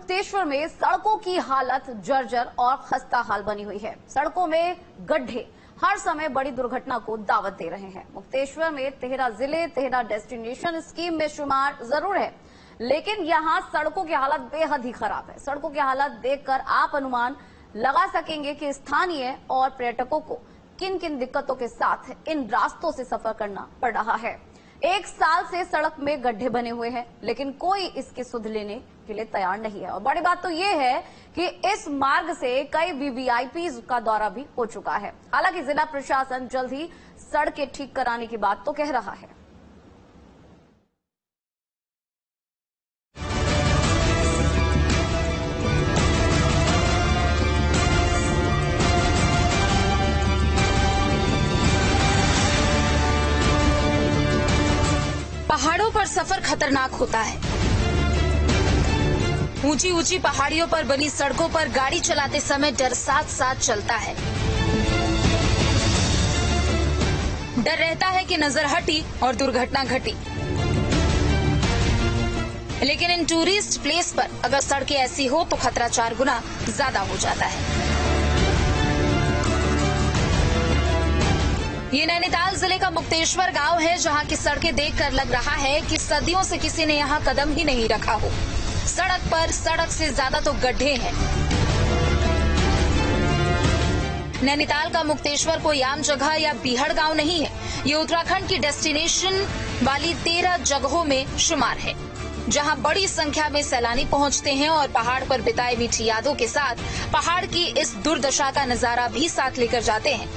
मुक्तेश्वर में सड़कों की हालत जर्जर और खस्ता हाल बनी हुई है। सड़कों में गड्ढे हर समय बड़ी दुर्घटना को दावत दे रहे हैं। मुक्तेश्वर में तेहरा जिले तेहरा डेस्टिनेशन स्कीम में शुमार जरूर है, लेकिन यहाँ सड़कों की हालत बेहद ही खराब है। सड़कों की हालत देखकर आप अनुमान लगा सकेंगे कि स्थानीय और पर्यटकों को किन किन दिक्कतों के साथ इन रास्तों से सफर करना पड़ रहा है। 1 साल से सड़क में गड्ढे बने हुए हैं, लेकिन कोई इसकी सुध लेने के लिए तैयार नहीं है। और बड़ी बात तो ये है कि इस मार्ग से कई वीवीआईपी का दौरा भी हो चुका है। हालांकि जिला प्रशासन जल्द ही सड़कें ठीक कराने की बात तो कह रहा है। पहाड़ों पर सफर खतरनाक होता है। ऊंची ऊंची पहाड़ियों पर बनी सड़कों पर गाड़ी चलाते समय डर साथ साथ चलता है। डर रहता है कि नजर हटी और दुर्घटना घटी। लेकिन इन टूरिस्ट प्लेस पर अगर सड़कें ऐसी हो तो खतरा 4 गुना ज्यादा हो जाता है। ये नैनीताल जिले का मुक्तेश्वर गांव है, जहां की सड़कें देखकर लग रहा है कि सदियों से किसी ने यहां कदम ही नहीं रखा हो। सड़क पर सड़क से ज्यादा तो गड्ढे हैं। नैनीताल का मुक्तेश्वर कोई आम जगह या बीहड़ गांव नहीं है। ये उत्तराखंड की डेस्टिनेशन वाली 13 जगहों में शुमार है, जहां बड़ी संख्या में सैलानी पहुंचते हैं और पहाड़ पर बिताई मीठी यादों के साथ पहाड़ की इस दुर्दशा का नजारा भी साथ लेकर जाते हैं।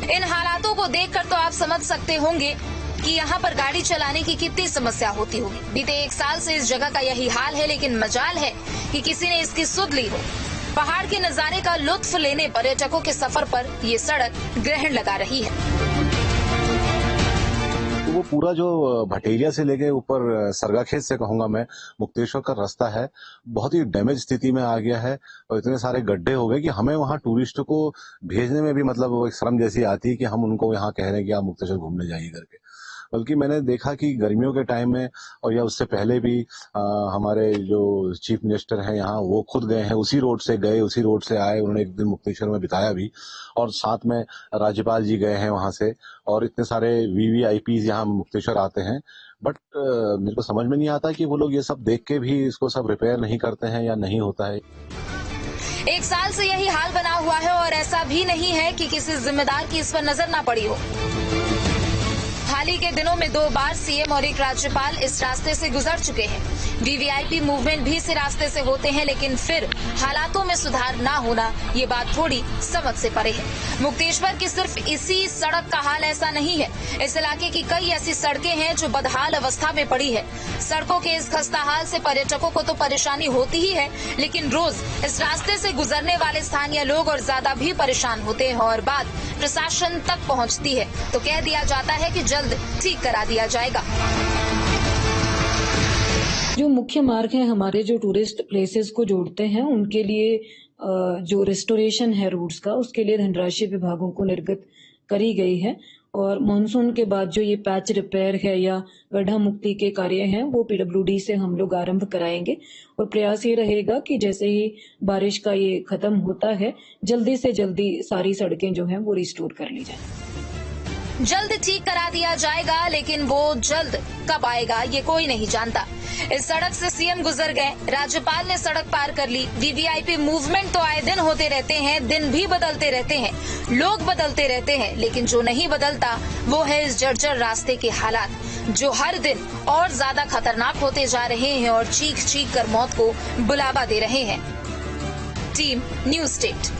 इन हालातों को देखकर तो आप समझ सकते होंगे कि यहाँ पर गाड़ी चलाने की कितनी समस्या होती होगी। बीते 1 साल से इस जगह का यही हाल है, लेकिन मजाल है कि किसी ने इसकी सुध ली हो। पहाड़ के नजारे का लुत्फ लेने पर्यटकों के सफर पर ये सड़क ग्रहण लगा रही है। वो पूरा जो भटेरिया से लेके ऊपर सरगाखेत से कहूंगा मैं, मुक्तेश्वर का रास्ता है, बहुत ही डैमेज स्थिति में आ गया है और इतने सारे गड्ढे हो गए कि हमें वहाँ टूरिस्टों को भेजने में भी मतलब वो एक शर्म जैसी आती है कि हम उनको यहाँ कह रहे हैं कि आप मुक्तेश्वर घूमने जाइए करके। बल्कि मैंने देखा कि गर्मियों के टाइम में और या उससे पहले भी हमारे जो चीफ मिनिस्टर हैं यहाँ, वो खुद गए हैं, उसी रोड से गए, उसी रोड से आए, उन्होंने एक दिन मुक्तेश्वर में बिताया भी, और साथ में राज्यपाल जी गए हैं वहां से, और इतने सारे वीवीआईपी यहाँ मुक्तेश्वर आते हैं। बट मेरे को समझ में नहीं आता कि वो लोग ये सब देख के भी इसको सब रिपेयर नहीं करते हैं या नहीं होता है। 1 साल से यही हाल बना हुआ है और ऐसा भी नहीं है कि किसी जिम्मेदार की इस पर नजर ना पड़ी हो। हाल ही के दिनों में 2 बार सीएम और एक राज्यपाल इस रास्ते से गुजर चुके हैं। वीवीआईपी मूवमेंट भी इसी रास्ते से होते हैं, लेकिन फिर हालातों में सुधार ना होना ये बात थोड़ी समझ से परे है। मुक्तेश्वर की सिर्फ इसी सड़क का हाल ऐसा नहीं है। इस इलाके की कई ऐसी सड़कें हैं जो बदहाल अवस्था में पड़ी है। सड़कों के इस खस्ता हाल से पर्यटकों को तो परेशानी होती ही है, लेकिन रोज इस रास्ते से गुजरने वाले स्थानीय लोग और ज्यादा भी परेशान होते हैं। और बात प्रशासन तक पहुंचती है तो कह दिया जाता है कि जल्द ठीक करा दिया जाएगा। जो मुख्य मार्ग है हमारे, जो टूरिस्ट प्लेसेस को जोड़ते हैं, उनके लिए जो रेस्टोरेशन है रूट्स का, उसके लिए धनराशि विभागों को निर्गत करी गई है। और मानसून के बाद जो ये पैच रिपेयर है या गड्ढा मुक्ति के कार्य हैं, वो पीडब्ल्यूडी से हम लोग आरंभ कराएंगे। और प्रयास ये रहेगा कि जैसे ही बारिश का ये खत्म होता है, जल्दी से जल्दी सारी सड़कें जो हैं वो रिस्टोर कर ली जाए। जल्द ठीक करा दिया जाएगा, लेकिन वो जल्द कब आएगा ये कोई नहीं जानता। इस सड़क से सीएम गुजर गए, राज्यपाल ने सड़क पार कर ली, वीवीआईपी मूवमेंट तो आए दिन होते रहते हैं, दिन भी बदलते रहते हैं, लोग बदलते रहते हैं, लेकिन जो नहीं बदलता वो है इस जर्जर रास्ते के हालात, जो हर दिन और ज्यादा खतरनाक होते जा रहे हैं और चीख चीख कर मौत को बुलावा दे रहे हैं। Team news state.